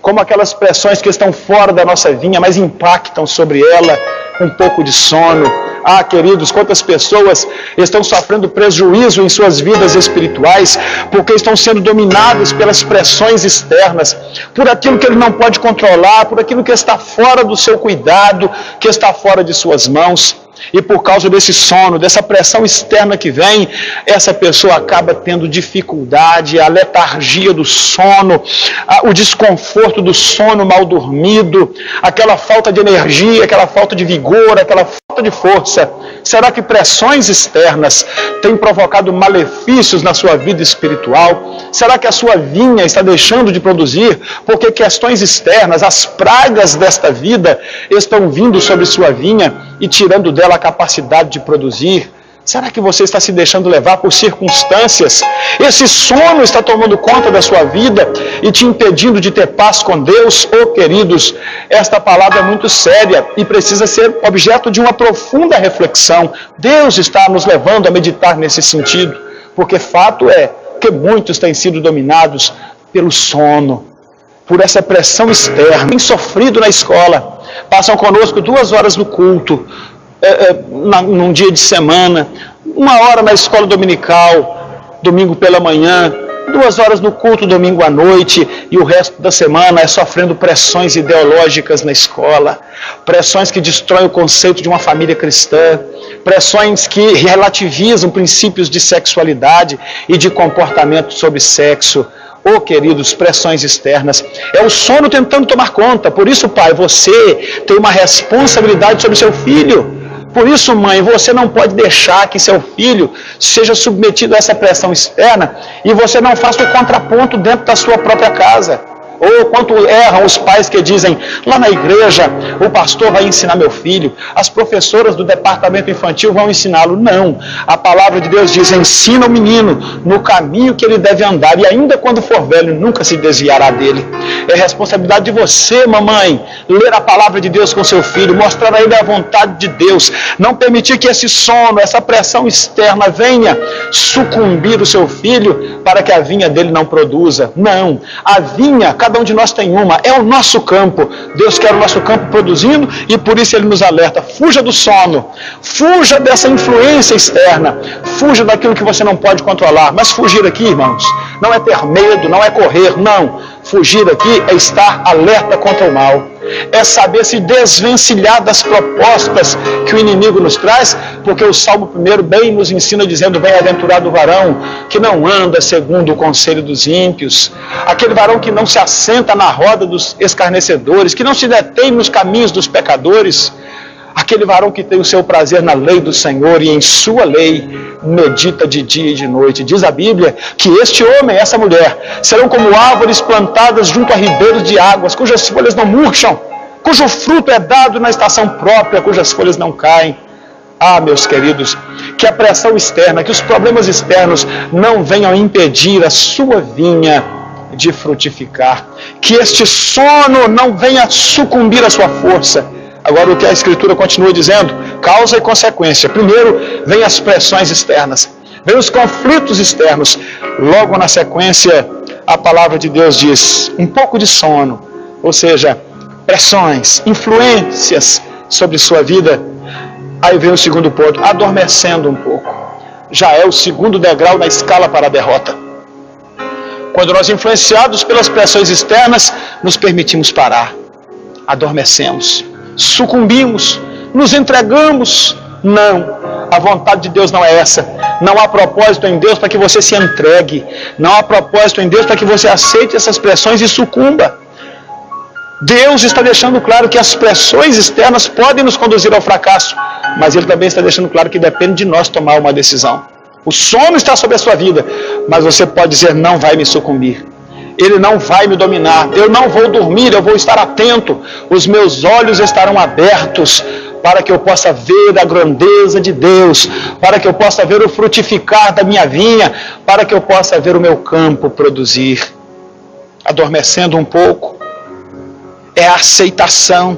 como aquelas pressões que estão fora da nossa vinha, mas impactam sobre ela. Um pouco de sono. Queridos, quantas pessoas estão sofrendo prejuízo em suas vidas espirituais porque estão sendo dominadas pelas pressões externas, por aquilo que ele não pode controlar, por aquilo que está fora do seu cuidado, que está fora de suas mãos. E por causa desse sono, dessa pressão externa que vem, essa pessoa acaba tendo dificuldade, a letargia do sono, o desconforto do sono mal dormido, aquela falta de energia, aquela falta de vigor, aquela de força? Será que pressões externas têm provocado malefícios na sua vida espiritual? Será que a sua vinha está deixando de produzir porque questões externas, as pragas desta vida, estão vindo sobre sua vinha e tirando dela a capacidade de produzir? Será que você está se deixando levar por circunstâncias? Esse sono está tomando conta da sua vida e te impedindo de ter paz com Deus? Oh, queridos, esta palavra é muito séria e precisa ser objeto de uma profunda reflexão. Deus está nos levando a meditar nesse sentido, porque fato é que muitos têm sido dominados pelo sono, por essa pressão externa, têm sofrido na escola, passam conosco 2 horas no culto, num dia de semana, 1 hora na escola dominical, domingo pela manhã, 2 horas no culto domingo à noite, e o resto da semana é sofrendo pressões ideológicas na escola, pressões que destroem o conceito de uma família cristã, pressões que relativizam princípios de sexualidade e de comportamento sobre sexo. Oh, queridos, pressões externas. É o sono tentando tomar conta. Por isso, pai, você tem uma responsabilidade sobre seu filho. Por isso, mãe, você não pode deixar que seu filho seja submetido a essa pressão externa e você não faça o contraponto dentro da sua própria casa. Ou quanto erram os pais que dizem, lá na igreja o pastor vai ensinar meu filho, as professoras do departamento infantil vão ensiná-lo. Não, a palavra de Deus diz, ensina o menino no caminho que ele deve andar e ainda quando for velho nunca se desviará dele. É responsabilidade de você, mamãe, ler a palavra de Deus com seu filho, mostrar a ele a vontade de Deus, não permitir que esse sono, essa pressão externa venha sucumbir o seu filho para que a vinha dele não produza. Não, a vinha, cada um de nós tem uma, é o nosso campo. Deus quer o nosso campo produzindo e por isso Ele nos alerta, fuja do sono, fuja dessa influência externa, fuja daquilo que você não pode controlar. Mas fugir aqui, irmãos, não é ter medo, não é correr, não. Fugir aqui é estar alerta contra o mal, é saber se desvencilhar das propostas que o inimigo nos traz, porque o Salmo 1 bem nos ensina dizendo, bem-aventurado o varão que não anda segundo o conselho dos ímpios, aquele varão que não se assenta na roda dos escarnecedores, que não se detém nos caminhos dos pecadores, aquele varão que tem o seu prazer na lei do Senhor e em sua lei medita de dia e de noite. Diz a Bíblia que este homem, essa mulher, serão como árvores plantadas junto a ribeiros de águas, cujas folhas não murcham, cujo fruto é dado na estação própria, cujas folhas não caem. Ah, meus queridos, que a pressão externa, que os problemas externos não venham impedir a sua vinha de frutificar, que este sono não venha sucumbir à sua força. Agora o que a Escritura continua dizendo, causa e consequência. Primeiro vem as pressões externas, vem os conflitos externos. Logo na sequência, a palavra de Deus diz, um pouco de sono, ou seja, pressões, influências sobre sua vida. Aí vem o segundo ponto, adormecendo um pouco. Já é o segundo degrau na escala para a derrota. Quando nós, influenciados pelas pressões externas, nos permitimos parar, adormecemos, sucumbimos, nos entregamos. Não, a vontade de Deus não é essa. Não há propósito em Deus para que você se entregue. Não há propósito em Deus para que você aceite essas pressões e sucumba. Deus está deixando claro que as pressões externas podem nos conduzir ao fracasso, mas Ele também está deixando claro que depende de nós tomar uma decisão. O sono está sobre a sua vida, mas você pode dizer, não vai me sucumbir. Ele não vai me dominar, eu não vou dormir, eu vou estar atento, os meus olhos estarão abertos para que eu possa ver a grandeza de Deus, para que eu possa ver o frutificar da minha vinha, para que eu possa ver o meu campo produzir. Adormecendo um pouco, é a aceitação,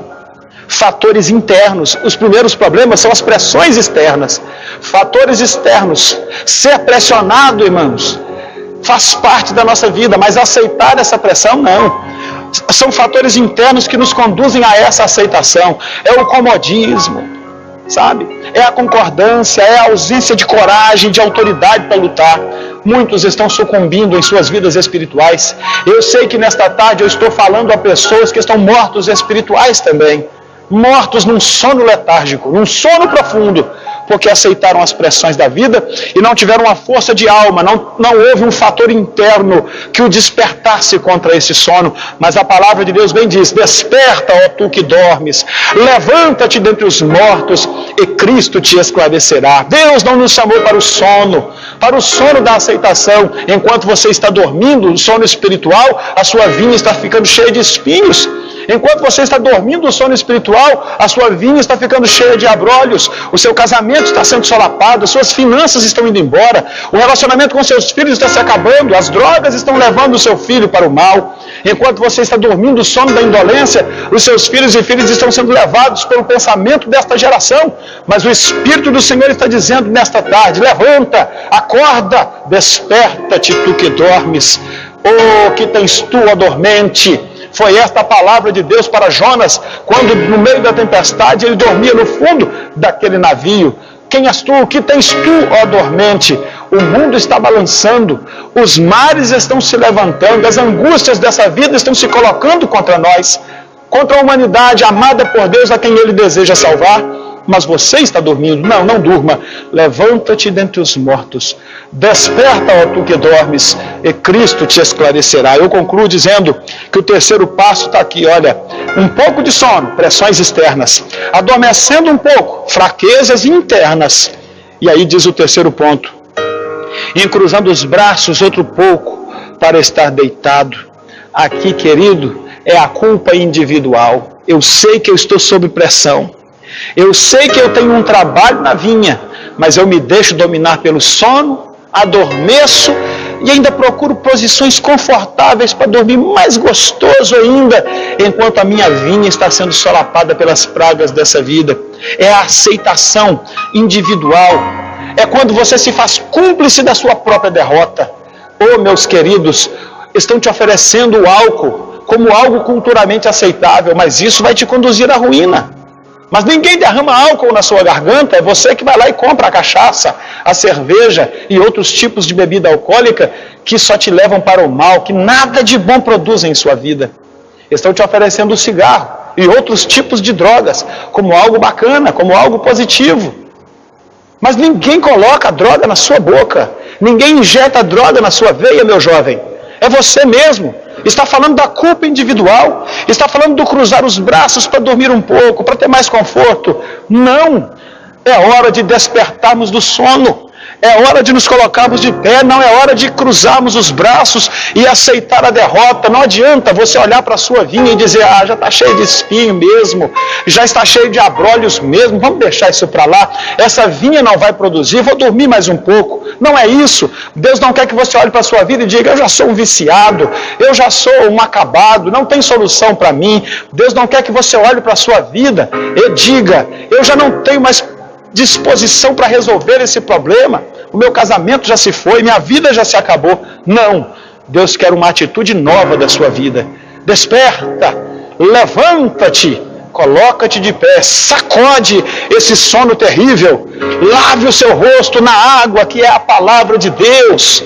fatores internos. Os primeiros problemas são as pressões externas, fatores externos. Ser pressionado, irmãos, faz parte da nossa vida, mas aceitar essa pressão, não. São fatores internos que nos conduzem a essa aceitação. É o comodismo, sabe? É a concordância, é a ausência de coragem, de autoridade para lutar. Muitos estão sucumbindo em suas vidas espirituais. Eu sei que nesta tarde eu estou falando a pessoas que estão mortos espirituais também. Mortos num sono letárgico, num sono profundo, porque aceitaram as pressões da vida e não tiveram uma força de alma, não houve um fator interno que o despertasse contra esse sono. Mas a palavra de Deus bem diz: desperta, ó tu que dormes, levanta-te dentre os mortos e Cristo te esclarecerá. Deus não nos chamou para o sono da aceitação. Enquanto você está dormindo, o sono espiritual, a sua vinha está ficando cheia de espinhos. Enquanto você está dormindo o sono espiritual, a sua vinha está ficando cheia de abrolhos, o seu casamento está sendo solapado, as suas finanças estão indo embora, o relacionamento com seus filhos está se acabando, as drogas estão levando o seu filho para o mal. Enquanto você está dormindo o sono da indolência, os seus filhos e filhas estão sendo levados pelo pensamento desta geração. Mas o Espírito do Senhor está dizendo nesta tarde: levanta, acorda, desperta-te tu que dormes. Oh, que tens tu, ó dormente? Foi esta a palavra de Deus para Jonas, quando no meio da tempestade ele dormia no fundo daquele navio. Quem és tu? O que tens tu, ó dormente? O mundo está balançando, os mares estão se levantando, as angústias dessa vida estão se colocando contra nós, contra a humanidade amada por Deus, a quem Ele deseja salvar. Mas você está dormindo. Não, não durma. Levanta-te dentre os mortos. Desperta, ó tu que dormes, e Cristo te esclarecerá. Eu concluo dizendo que o terceiro passo está aqui, olha. Um pouco de sono, pressões externas. Adormecendo um pouco, fraquezas internas. E aí diz o terceiro ponto: encruzando os braços outro pouco para estar deitado. Aqui, querido, é a culpa individual. Eu sei que eu estou sob pressão. Eu sei que eu tenho um trabalho na vinha, mas eu me deixo dominar pelo sono, adormeço e ainda procuro posições confortáveis para dormir mais gostoso ainda, enquanto a minha vinha está sendo solapada pelas pragas dessa vida. É a aceitação individual. É quando você se faz cúmplice da sua própria derrota. Oh, meus queridos, estão te oferecendo o álcool como algo culturalmente aceitável, mas isso vai te conduzir à ruína. Mas ninguém derrama álcool na sua garganta, é você que vai lá e compra a cachaça, a cerveja e outros tipos de bebida alcoólica que só te levam para o mal, que nada de bom produzem em sua vida. Estão te oferecendo o cigarro e outros tipos de drogas como algo bacana, como algo positivo. Mas ninguém coloca a droga na sua boca, ninguém injeta a droga na sua veia, meu jovem. É você mesmo. Está falando da culpa individual, está falando do cruzar os braços para dormir um pouco, para ter mais conforto. Não, é hora de despertarmos do sono, é hora de nos colocarmos de pé, não é hora de cruzarmos os braços e aceitar a derrota. Não adianta você olhar para a sua vinha e dizer: ah, já está cheio de espinho mesmo, já está cheio de abrolhos mesmo, vamos deixar isso para lá, essa vinha não vai produzir, vou dormir mais um pouco. Não é isso. Deus não quer que você olhe para a sua vida e diga: eu já sou um viciado, eu já sou um acabado, não tem solução para mim. Deus não quer que você olhe para a sua vida e diga: eu já não tenho mais disposição para resolver esse problema, o meu casamento já se foi, minha vida já se acabou. Não, Deus quer uma atitude nova da sua vida. Desperta, levanta-te, coloca-te de pé, sacode esse sono terrível, lave o seu rosto na água que é a palavra de Deus.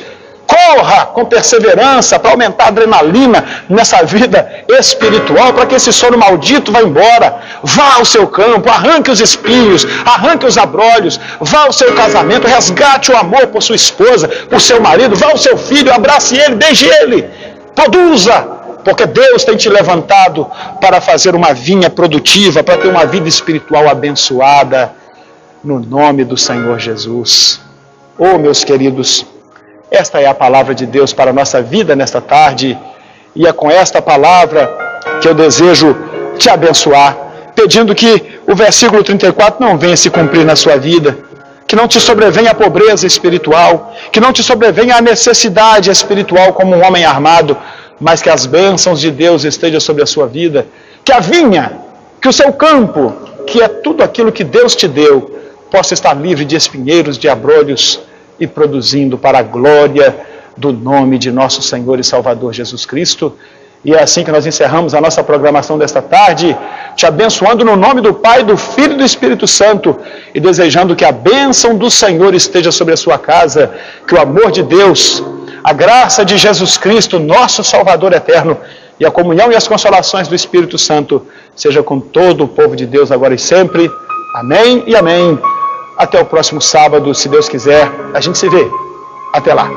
Corra com perseverança para aumentar a adrenalina nessa vida espiritual, para que esse sono maldito vá embora. Vá ao seu campo, arranque os espinhos, arranque os abrolhos, vá ao seu casamento, resgate o amor por sua esposa, por seu marido, vá ao seu filho, abrace ele, beije ele, produza, porque Deus tem te levantado para fazer uma vinha produtiva, para ter uma vida espiritual abençoada, no nome do Senhor Jesus. Oh, meus queridos, esta é a palavra de Deus para a nossa vida nesta tarde, e é com esta palavra que eu desejo te abençoar, pedindo que o versículo 34 não venha se cumprir na sua vida, que não te sobrevenha a pobreza espiritual, que não te sobrevenha a necessidade espiritual como um homem armado, mas que as bênçãos de Deus estejam sobre a sua vida, que a vinha, que o seu campo, que é tudo aquilo que Deus te deu, possa estar livre de espinheiros, de abrolhos, e produzindo para a glória do nome de nosso Senhor e Salvador Jesus Cristo. E é assim que nós encerramos a nossa programação desta tarde, te abençoando no nome do Pai, do Filho e do Espírito Santo, e desejando que a bênção do Senhor esteja sobre a sua casa, que o amor de Deus, a graça de Jesus Cristo, nosso Salvador eterno, e a comunhão e as consolações do Espírito Santo, seja com todo o povo de Deus agora e sempre. Amém e amém. Até o próximo sábado, se Deus quiser, a gente se vê. Até lá.